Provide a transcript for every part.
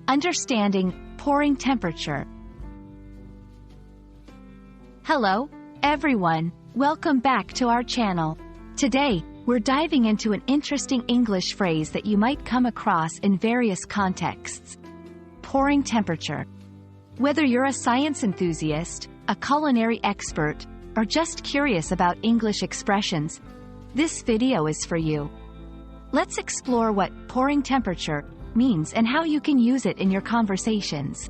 Understanding pouring temperature. Hello, everyone. Welcome back to our channel. Today, we're diving into an interesting English phrase that you might come across in various contexts. Pouring temperature. Whether you're a science enthusiast, a culinary expert, or just curious about English expressions, this video is for you. Let's explore what pouring temperature means and how you can use it in your conversations.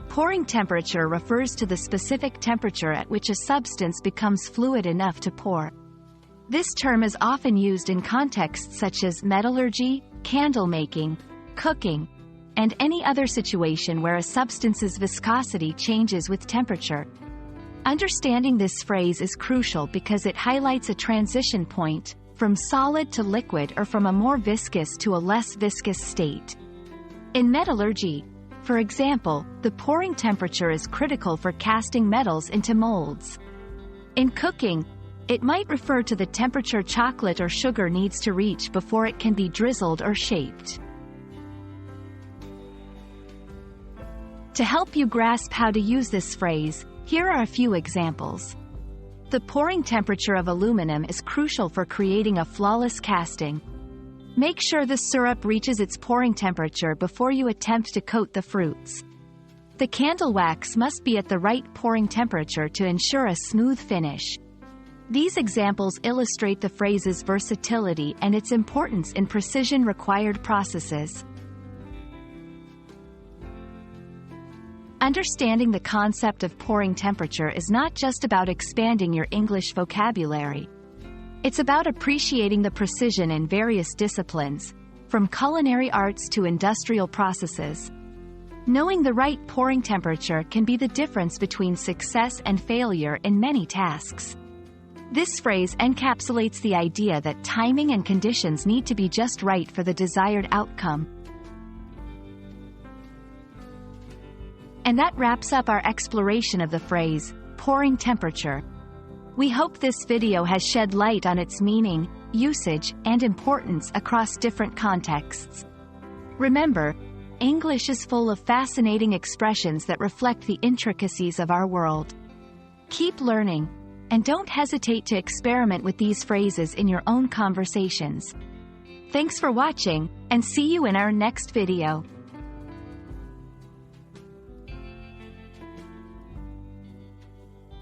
Pouring temperature refers to the specific temperature at which a substance becomes fluid enough to pour. This term is often used in contexts such as metallurgy, candle making, cooking, and any other situation where a substance's viscosity changes with temperature. Understanding this phrase is crucial because it highlights a transition point from solid to liquid or from a more viscous to a less viscous state. In metallurgy, for example, the pouring temperature is critical for casting metals into molds. In cooking, it might refer to the temperature chocolate or sugar needs to reach before it can be drizzled or shaped. To help you grasp how to use this phrase, here are a few examples. The pouring temperature of aluminum is crucial for creating a flawless casting. Make sure the syrup reaches its pouring temperature before you attempt to coat the fruits. The candle wax must be at the right pouring temperature to ensure a smooth finish. These examples illustrate the phrase's versatility and its importance in precision-required processes. Understanding the concept of pouring temperature is not just about expanding your English vocabulary. It's about appreciating the precision in various disciplines, from culinary arts to industrial processes. Knowing the right pouring temperature can be the difference between success and failure in many tasks. This phrase encapsulates the idea that timing and conditions need to be just right for the desired outcome. And that wraps up our exploration of the phrase, pouring temperature. We hope this video has shed light on its meaning, usage, and importance across different contexts. Remember, English is full of fascinating expressions that reflect the intricacies of our world. Keep learning, and don't hesitate to experiment with these phrases in your own conversations. Thanks for watching, and see you in our next video.